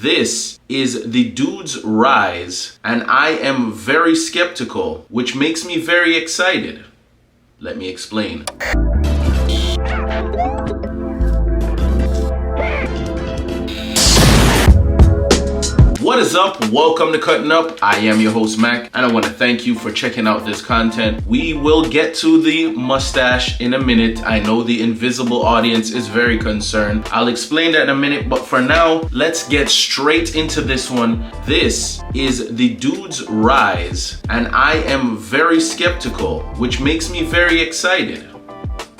This is the Douxds Rize, and I am very skeptical, which makes me very excited. Let me explain. What is up? Welcome to Cutting Up. I am your host Mac, and I want to thank you for checking out this content. We will get to the mustache in a minute. I know the invisible audience is very concerned. I'll explain that in a minute, but for now, let's get straight into this one. This is the Douxds Rize, and I am very skeptical, which makes me very excited.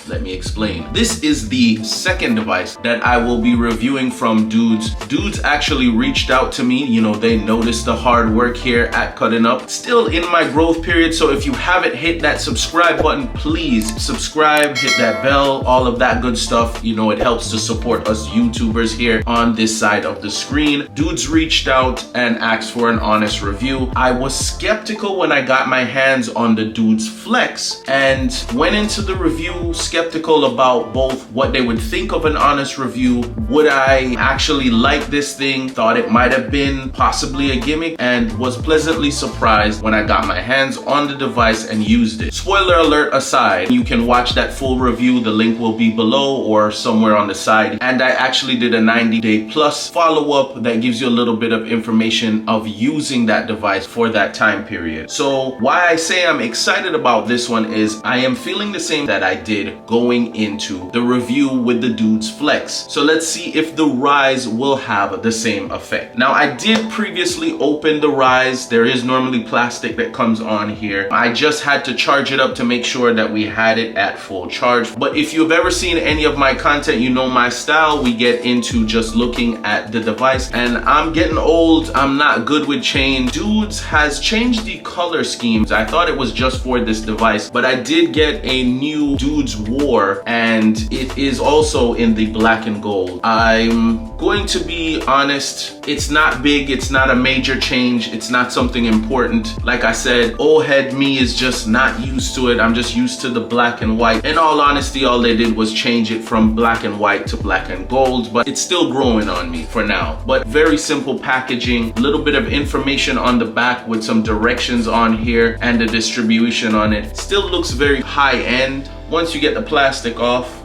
Let me explain. This is the second device that I will be reviewing from Douxds. Douxds actually reached out to me. You know, they noticed the hard work here at Cutting Up. Still in my growth period, so if you haven't hit that subscribe button, please subscribe, hit that bell, all of that good stuff. You know, it helps to support us YouTubers here on this side of the screen. Douxds reached out and asked for an honest review. I was skeptical when I got my hands on the Douxds Flex and went into the review skeptical about both what they would think of an honest review, would I actually like this thing, thought it might have been possibly a gimmick, and was pleasantly surprised when I got my hands on the device and used it. Spoiler alert aside, you can watch that full review. The link will be below or somewhere on the side. And I actually did a 90-day plus follow-up that gives you a little bit of information of using that device for that time period. So why I say I'm excited about this one is I am feeling the same that I did going into the review with the Douxds Flex. So let's see if the Rize will have the same effect. Now, I did previously open the Rize. There is normally plastic that comes on here. I just had to charge it up to make sure that we had it at full charge. But if you've ever seen any of my content, you know my style. We get into just looking at the device, and I'm getting old. I'm not good with change. Douxds has changed the color schemes. I thought it was just for this device, but I did get a new Douxds War, and it is also in the black and gold. I'm going to be honest, it's not big, it's not a major change, it's not something important. Like I said, old head me is just not used to it. I'm just used to the black and white. In all honesty, all they did was change it from black and white to black and gold, but it's still growing on me for now. But very simple packaging, a little bit of information on the back with some directions on here and the distribution on it. Still looks very high end. Once you get the plastic off,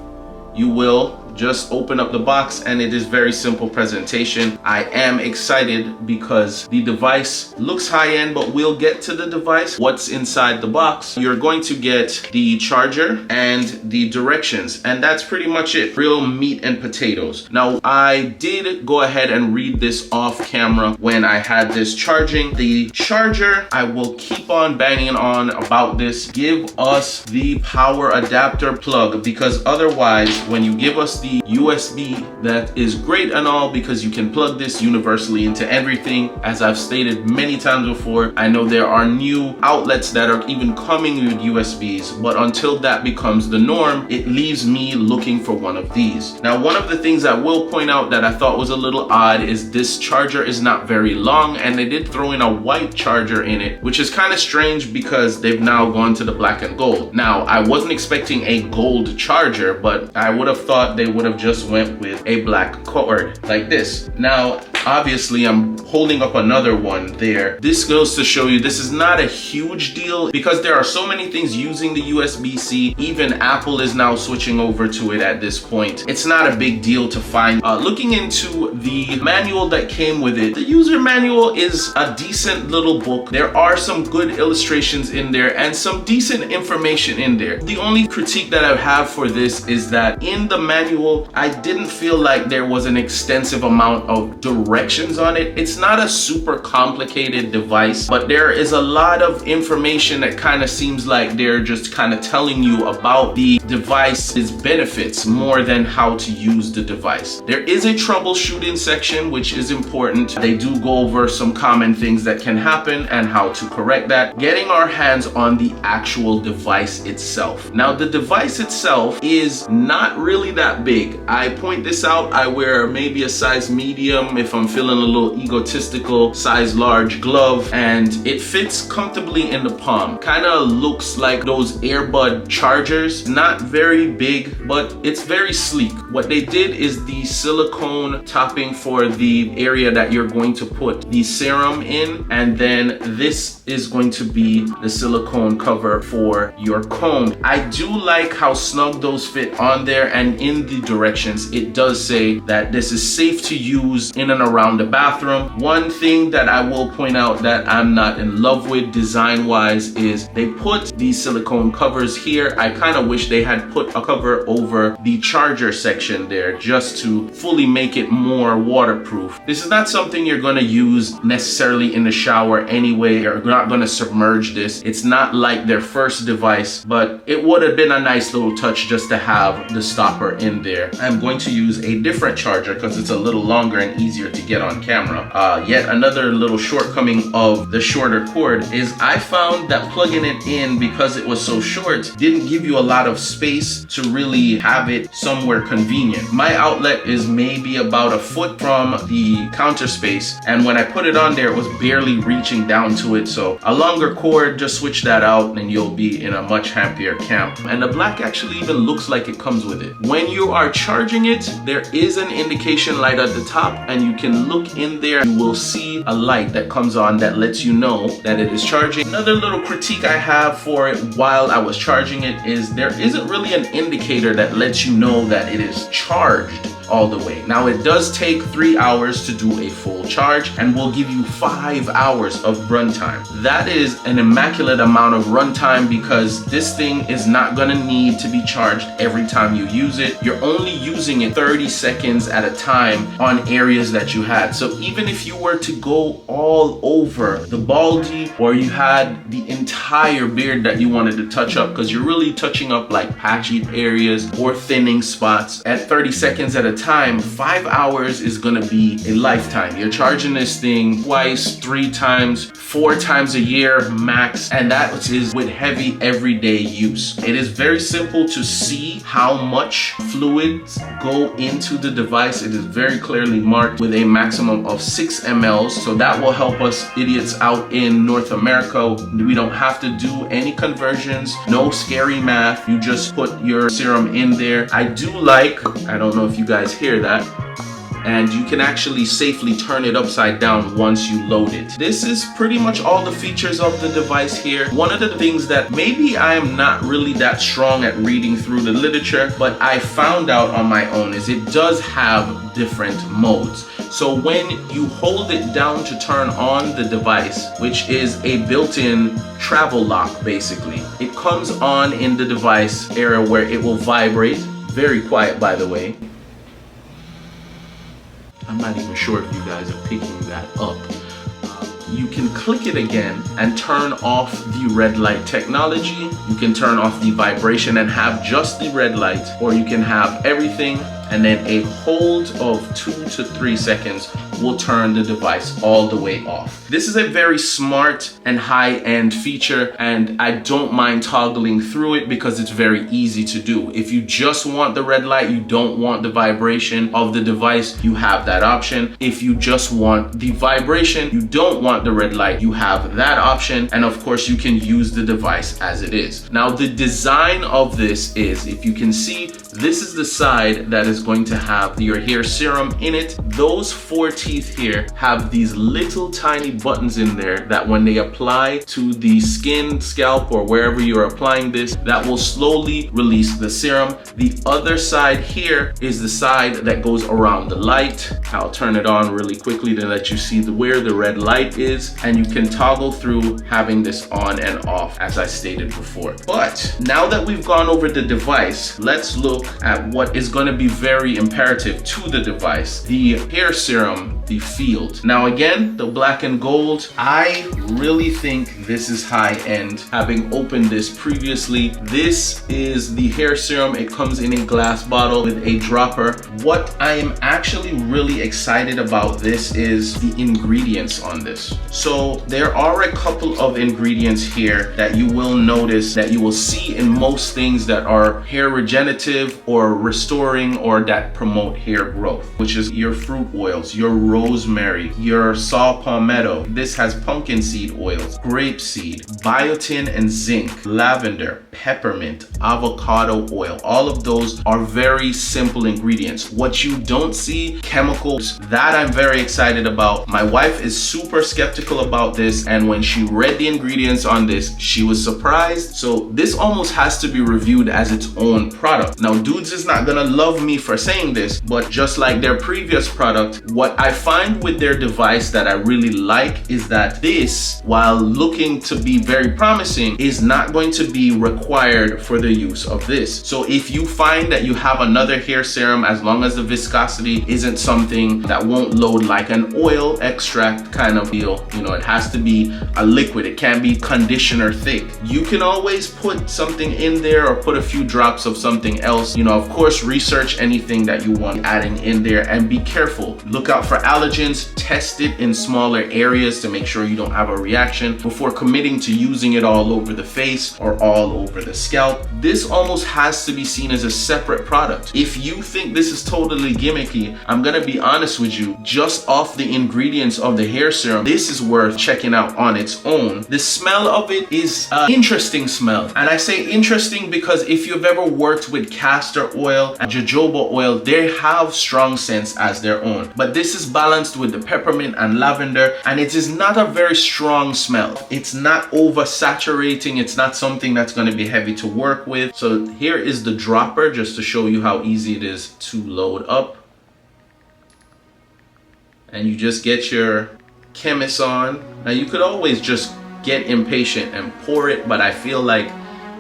you will just open up the box, and it is very simple presentation. I am excited because the device looks high-end, but we'll get to the device. What's inside the box? You're going to get the charger and the directions, and that's pretty much it. Real meat and potatoes. Now, I did go ahead and read this off camera when I had this charging. The charger, I will keep on banging on about this. Give us the power adapter plug, because otherwise, when you give us the USB, that is great and all because you can plug this universally into everything. As I've stated many times before, I know there are new outlets that are even coming with USBs, but until that becomes the norm, it leaves me looking for one of these. Now, one of the things I will point out that I thought was a little odd is this charger is not very long, and they did throw in a white charger in it, which is kind of strange because they've now gone to the black and gold. Now, I wasn't expecting a gold charger, but I would have thought they would have just went with a black cord like this. Now, obviously, I'm holding up another one there. This goes to show you this is not a huge deal because there are so many things using the USB-C. Even Apple is now switching over to it at this point. It's not a big deal to find. Looking into the manual that came with it, the user manual is a decent little book. There are some good illustrations in there and some decent information in there. The only critique that I have for this is that in the manual, I didn't feel like there was an extensive amount of directions on it. It's not a super complicated device, but there is a lot of information that kind of seems like they're just kind of telling you about the device's benefits more than how to use the device. There is a troubleshooting section, which is important. They do go over some common things that can happen and how to correct that. Getting our hands on the actual device itself. Now, the device itself is not really that big. I point this out, I wear maybe a size medium if I'm feeling a little egotistical, size large glove, and it fits comfortably in the palm. Kind of looks like those earbud chargers. Not very big, but it's very sleek. What they did is the silicone topping for the area that you're going to put the serum in, and then this is going to be the silicone cover for your comb. I do like how snug those fit on there, and in the directions it does say that this is safe to use in and around the bathroom. One thing that I will point out that I'm not in love with design wise is they put these silicone covers here. I kind of wish they had put a cover over the charger section there just to fully make it more waterproof. This is not something you're going to use necessarily in the shower anyway. You're not going to submerge this. It's not like their first device, but it would have been a nice little touch just to have the stopper in there. I'm going to use a different charger because it's a little longer and easier to get on camera. Yet another little shortcoming of the shorter cord is I found that plugging it in, because it was so short, didn't give you a lot of space to really have it somewhere convenient. My outlet is maybe about a foot from the counter space, and when I put it on there, it was barely reaching down to it. So a longer cord, just switch that out and you'll be in a much happier camp. And the black actually even looks like it comes with it. When you are charging it, there is an indication light at the top, and you can look in there. You will see a light that comes on that lets you know that it is charging. Another little critique I have for it while I was charging it is there isn't really an indicator that lets you know that it is charged all the way. Now it does take 3 hours to do a full charge and will give you 5 hours of runtime. That is an immaculate amount of runtime because this thing is not gonna need to be charged every time you use it. You're only using it 30 seconds at a time on areas that you had. So even if you were to go all over the baldy, or you had the entire beard that you wanted to touch up, because you're really touching up like patchy areas or thinning spots at 30 seconds at a time, 5 hours is gonna be a lifetime. You're charging this thing twice, 3 times, 4 times a year max, and that is with heavy everyday use. It is very simple to see how much fluids go into the device. It is very clearly marked with a maximum of 6 mLs, so that will help us idiots out in North America. We don't have to do any conversions, no scary math. You just put your serum in there. I do like, I don't know if you guys hear that, and you can actually safely turn it upside down once you load it. This is pretty much all the features of the device here. One of the things that maybe I am not really that strong at reading through the literature, but I found out on my own, is it does have different modes. So when you hold it down to turn on the device, which is a built-in travel lock basically, it comes on in the device area where it will vibrate. Very quiet, by the way. I'm not even sure if you guys are picking that up. You can click it again and turn off the red light technology. You can turn off the vibration and have just the red light, or you can have everything, and then a hold of 2 to 3 seconds will turn the device all the way off. This is a very smart and high-end feature, and I don't mind toggling through it because it's very easy to do. If you just want the red light, you don't want the vibration of the device, you have that option. If you just want the vibration, you don't want the red light, you have that option. And of course, you can use the device as it is. Now, the design of this is, if you can see, this is the side that is going to have your hair serum in it. Those 4 teeth here have these little tiny buttons in there that when they apply to the skin, scalp, or wherever you're applying this, that will slowly release the serum. The other side here is the side that goes around the light. I'll turn it on really quickly to let you see where the red light is, and you can toggle through having this on and off as I stated before. But now that we've gone over the device, let's look at what is going to be very imperative to the device, the hair serum, the field. Now again, the black and gold, I really think this is high end. Having opened this previously, this is the hair serum. It comes in a glass bottle with a dropper. What I am actually really excited about this is the ingredients on this. So there are a couple of ingredients here that you will notice that you will see in most things that are hair regenerative or restoring or that promote hair growth, which is your fruit oils, your rosemary, your saw palmetto. This has pumpkin seed oils, grape seed, biotin and zinc, lavender, peppermint, avocado oil. All of those are very simple ingredients. What you don't see, chemicals, that I'm very excited about. My wife is super skeptical about this, and when she read the ingredients on this, she was surprised. So this almost has to be reviewed as its own product. Now, Douxds is not gonna love me for saying this, but just like their previous product, what I find with their device that I really like is that this, while looking to be very promising, is not going to be required for the use of this. So if you find that you have another hair serum, as long as the viscosity isn't something that won't load like an oil extract kind of deal, you know, it has to be a liquid, it can't be conditioner thick, you can always put something in there or put a few drops of something else. You know, of course, research anything that you want adding in there and be careful. Look out for allergens, test it in smaller areas to make sure you don't have a reaction before committing to using it all over the face or all over the scalp. This almost has to be seen as a separate product. If you think this is totally gimmicky, I'm gonna be honest with you, just off the ingredients of the hair serum, this is worth checking out on its own. The smell of it is an interesting smell. And I say interesting because if you've ever worked with castor oil and jojoba oil, they have strong scents as their own. But this is balanced with the peppermint and lavender, and it is not a very strong smell. It's not oversaturating. It's not something that's going to be heavy to work with. So here is the dropper just to show you how easy it is to load up. And you just get your chemist on. Now you could always just get impatient and pour it, but I feel like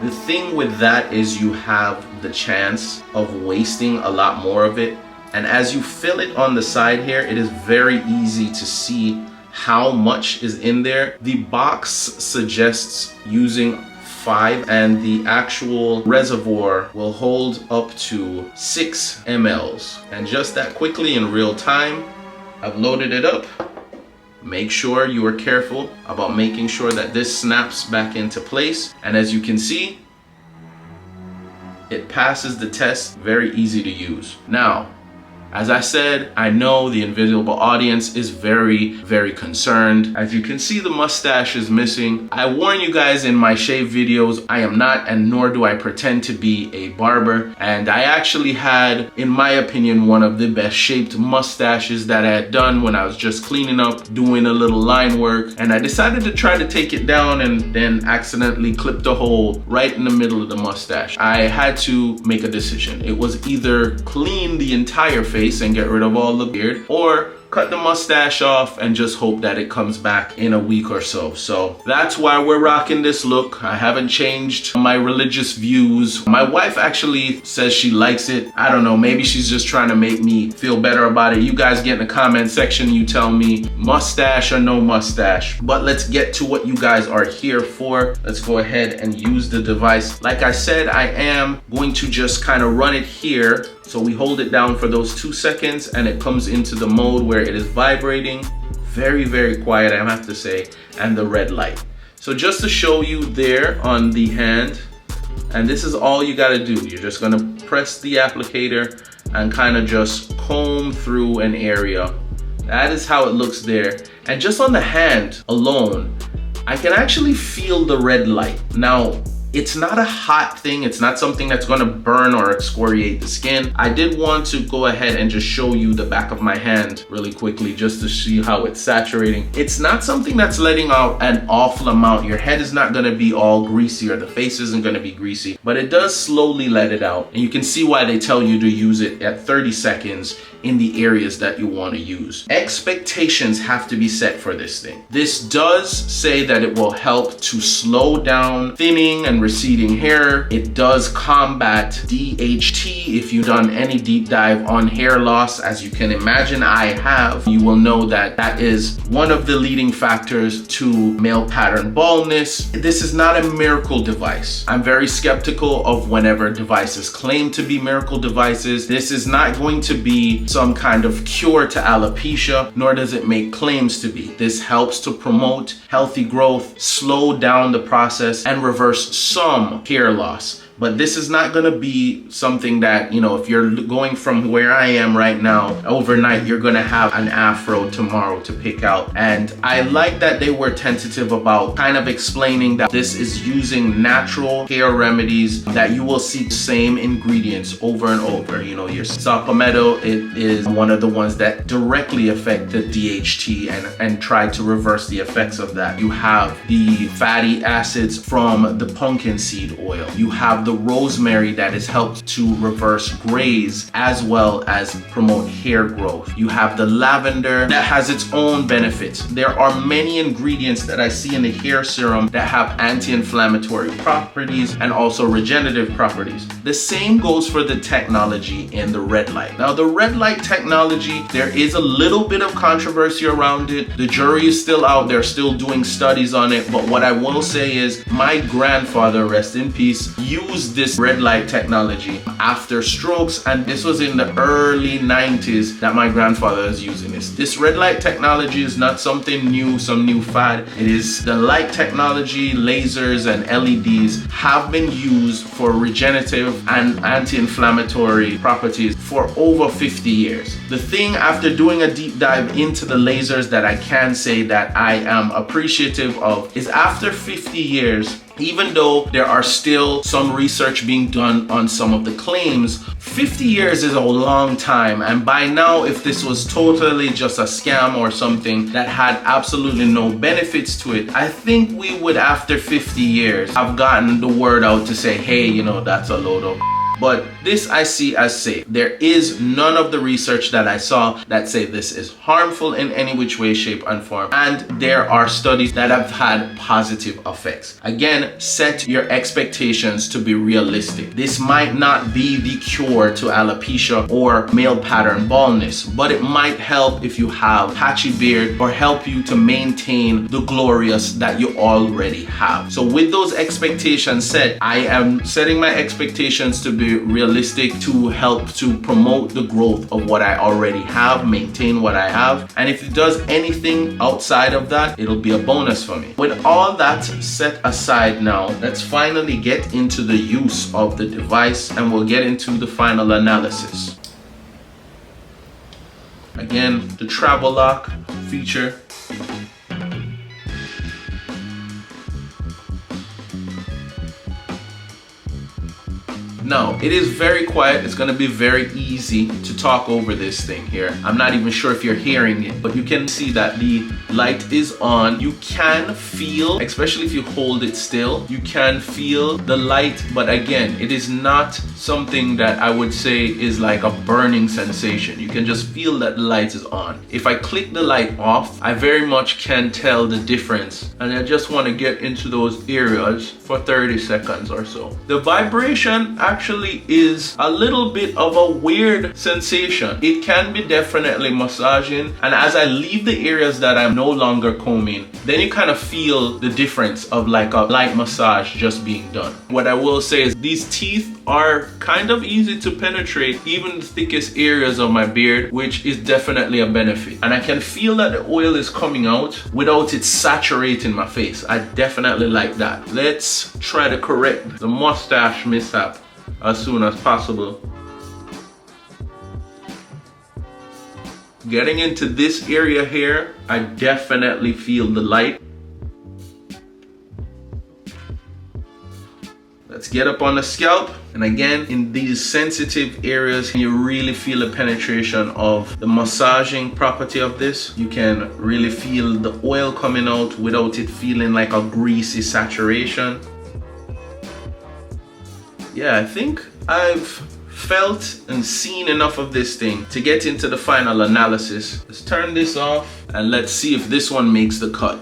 the thing with that is you have the chance of wasting a lot more of it. And as you fill it on the side here, it is very easy to see how much is in there. The box suggests using 5, and the actual reservoir will hold up to 6 mLs. And just that quickly in real time, I've loaded it up. Make sure you are careful about making sure that this snaps back into place. And as you can see, it passes the test, very easy to use. Now, as I said, I know the invisible audience is very, very concerned. As you can see, the mustache is missing. I warn you guys in my shave videos, I am not, and nor do I pretend to be, a barber. And I actually had, in my opinion, one of the best shaped mustaches that I had done when I was just cleaning up, doing a little line work. And I decided to try to take it down and then accidentally clipped a hole right in the middle of the mustache. I had to make a decision. It was either clean the entire face and get rid of all the beard, or cut the mustache off and just hope that it comes back in a week or so. So that's why we're rocking this look. I haven't changed my religious views. My wife actually says she likes it. I don't know, maybe she's just trying to make me feel better about it. You guys get in the comment section, you tell me mustache or no mustache. But let's get to what you guys are here for. Let's go ahead and use the device. Like I said, I am going to just kind of run it here. So we hold it down for those 2 seconds and it comes into the mode where it is vibrating. Very, very quiet, I have to say, and the red light. So just to show you there on the hand, and this is all you gotta do. You're just gonna press the applicator and kind of just comb through an area. That is how it looks there. And just on the hand alone, I can actually feel the red light. Now, it's not a hot thing. It's not something that's gonna burn or excoriate the skin. I did want to go ahead and just show you the back of my hand really quickly just to see how it's saturating. It's not something that's letting out an awful amount. Your head is not gonna be all greasy or the face isn't gonna be greasy, but it does slowly let it out. And you can see why they tell you to use it at 30 seconds in the areas that you want to use. Expectations have to be set for this thing. This does say that it will help to slow down thinning and receding hair. It does combat DHT. If you've done any deep dive on hair loss, as you can imagine I have, you will know that that is one of the leading factors to male pattern baldness. This is not a miracle device. I'm very skeptical of whenever devices claim to be miracle devices. This is not going to be some kind of cure to alopecia, nor does it make claims to be. This helps to promote healthy growth, slow down the process, and reverse some hair loss. But this is not gonna be something that, you know, if you're going from where I am right now, overnight, you're gonna have an afro tomorrow to pick out. And I like that they were tentative about kind of explaining that this is using natural hair remedies, that you will see the same ingredients over and over. You know, your saw palmetto, it is one of the ones that directly affect the DHT and try to reverse the effects of that. You have the fatty acids from the pumpkin seed oil. You have the rosemary that has helped to reverse grays as well as promote hair growth. You have the lavender that has its own benefits. There are many ingredients that I see in the hair serum that have anti-inflammatory properties and also regenerative properties. The same goes for the technology in the red light. Now, the red light technology, there is a little bit of controversy around it. The jury is still out there, still doing studies on it. But what I will say is my grandfather, rest in peace, used this red light technology after strokes, and this was in the early 90s that my grandfather was using this. This red light technology is not something new, some new fad. It is the light technology, lasers and LEDs have been used for regenerative and anti-inflammatory properties for over 50 years. The thing, after doing a deep dive into the lasers, that I can say that I am appreciative of is after 50 years, even though there are still some research being done on some of the claims, 50 years is a long time. And by now, if this was totally just a scam or something that had absolutely no benefits to it, I think we would, after 50 years, have gotten the word out to say, hey, you know, that's a load of. But this I see as safe. There is none of the research that I saw that say this is harmful in any which way, shape, and form. And there are studies that have had positive effects. Again, set your expectations to be realistic. This might not be the cure to alopecia or male pattern baldness, but it might help if you have patchy beard, or help you to maintain the glorious that you already have. So with those expectations set, I am setting my expectations to be realistic, to help to promote the growth of what I already have, maintain what I have, and if it does anything outside of that, it'll be a bonus for me. With all that set aside now, let's finally get into the use of the device, and we'll get into the final analysis. Again, the travel lock feature. Now, it is very quiet. It's gonna be very easy to talk over this thing here. I'm not even sure if you're hearing it, but you can see that the light is on. You can feel, especially if you hold it still, you can feel the light, but again, it is not something that I would say is like a burning sensation. You can just feel that the light is on. If I click the light off, I very much can tell the difference, and I just want to get into those areas for 30 seconds or so. The vibration actually is a little bit of a weird sensation. It can be definitely massaging, and as I leave the areas that I'm no longer combing, then you kind of feel the difference of like a light massage just being done. What I will say is these teeth are kind of easy to penetrate, even the thickest areas of my beard, which is definitely a benefit. And I can feel that the oil is coming out without it saturating my face. I definitely like that. Let's try to correct the mustache mishap as soon as possible. Getting into this area here, I definitely feel the light. Let's get up on the scalp. And again, in these sensitive areas, you really feel the penetration of the massaging property of this. You can really feel the oil coming out without it feeling like a greasy saturation. Yeah, I think I've felt and seen enough of this thing to get into the final analysis. Let's turn this off and let's see if this one makes the cut.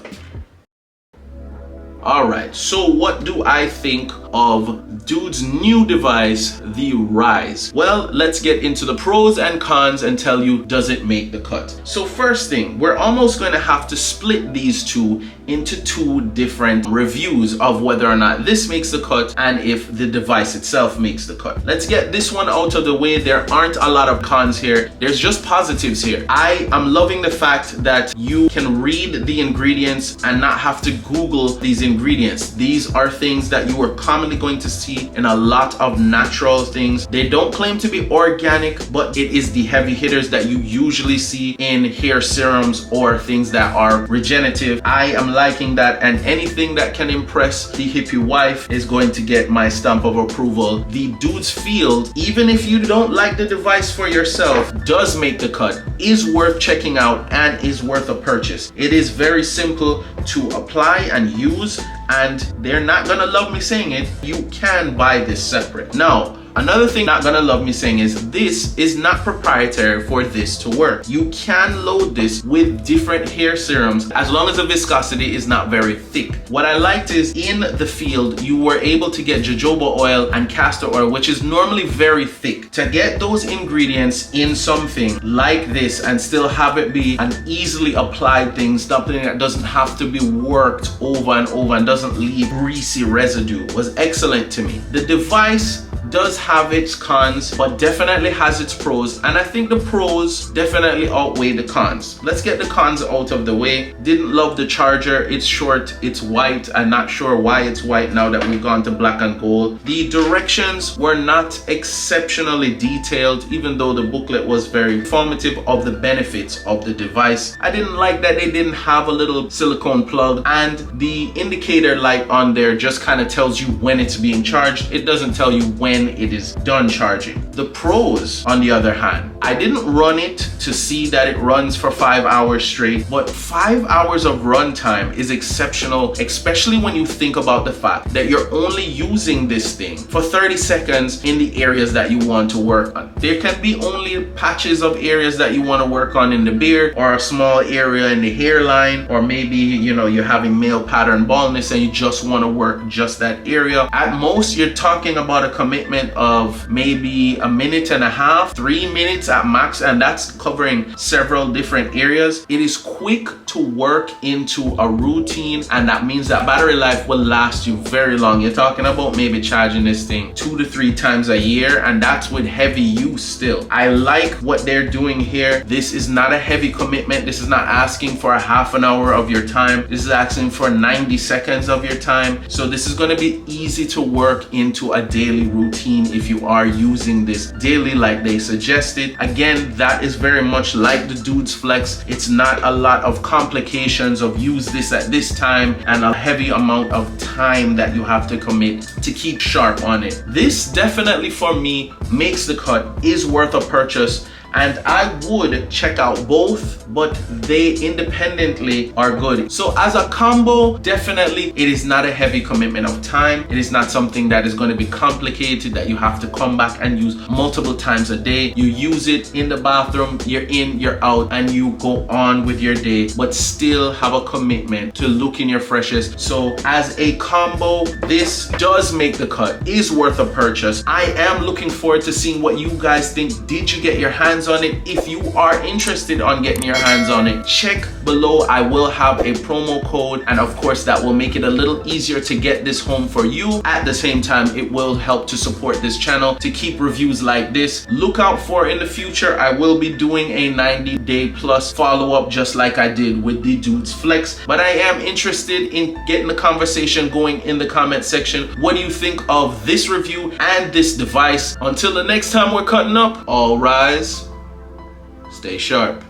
Alright, so what do I think of Douxds' new device, the Rize? Well, let's get into the pros and cons and tell you, does it make the cut? So first thing, we're almost going to have to split these two into two different reviews of whether or not this makes the cut and if the device itself makes the cut. Let's get this one out of the way. There aren't a lot of cons here. There's just positives here. I am loving the fact that you can read the ingredients and not have to Google these ingredients. These are things that you are commonly going to see see in a lot of natural things. They don't claim to be organic, but it is the heavy hitters that you usually see in hair serums or things that are regenerative. I am liking that, and anything that can impress the hippie wife is going to get my stamp of approval. The Douxds Field, even if you don't like the device for yourself, does make the cut, is worth checking out, and is worth a purchase. It is very simple to apply and use, and they're not gonna love me saying it, you can buy this separate. Now, another thing not gonna love me saying is this is not proprietary for this to work. You can load this with different hair serums as long as the viscosity is not very thick. What I liked is in the Field, you were able to get jojoba oil and castor oil, which is normally very thick. To get those ingredients in something like this and still have it be an easily applied thing, something that doesn't have to be worked over and over and doesn't leave greasy residue, was excellent to me. The device does have its cons, but definitely has its pros, and I think the pros definitely outweigh the cons. Let's get the cons out of the way. Didn't love the charger. It's short, it's white. I'm not sure why it's white now that we've gone to black and gold. The directions were not exceptionally detailed, even though the booklet was very informative of the benefits of the device. I didn't like that they didn't have a little silicone plug, and the indicator light on there just kind of tells you when it's being charged. It doesn't tell you when it is done charging. The pros, on the other hand, I didn't run it to see that it runs for 5 hours straight, but 5 hours of runtime is exceptional, especially when you think about the fact that you're only using this thing for 30 seconds in the areas that you want to work on. There can be only patches of areas that you want to work on in the beard, or a small area in the hairline, or maybe, you know, you're having male pattern baldness and you just want to work just that area. At most, you're talking about a commitment of maybe a minute and a half, 3 minutes at max, and that's covering several different areas. It is quick to work into a routine, and that means that battery life will last you very long. You're talking about maybe charging this thing 2 to 3 times a year, and that's with heavy use still. I like what they're doing here. This is not a heavy commitment. This is not asking for a half an hour of your time. This is asking for 90 seconds of your time. So this is going to be easy to work into a daily routine if you are using this daily like they suggested. Again, that is very much like the Douxds Flex. It's not a lot of complications of use this at this time and a heavy amount of time that you have to commit to keep sharp on it. This definitely for me makes the cut, is worth a purchase, and I would check out both, but they independently are good. So as a combo, definitely it is not a heavy commitment of time. It is not something that is going to be complicated that you have to come back and use multiple times a day. You use it in the bathroom, you're in, you're out, and you go on with your day, but still have a commitment to looking your freshest. So as a combo, this does make the cut, is worth a purchase. I am looking forward to seeing what you guys think. Did you get your hands on it? If you are interested on getting your hands on it, check below. I will have a promo code, and of course that will make it a little easier to get this home for you. At the same time, it will help to support this channel to keep reviews like this. Look out for in the future, I will be doing a 90-day plus follow-up just like I did with the Douxds Flex, but I am interested in getting the conversation going in the comment section. What do you think of this review and this device? Until the next time we're cutting up, all rise, stay sharp,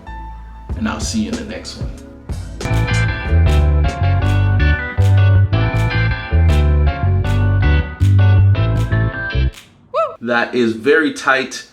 and I'll see you in the next one. That is very tight.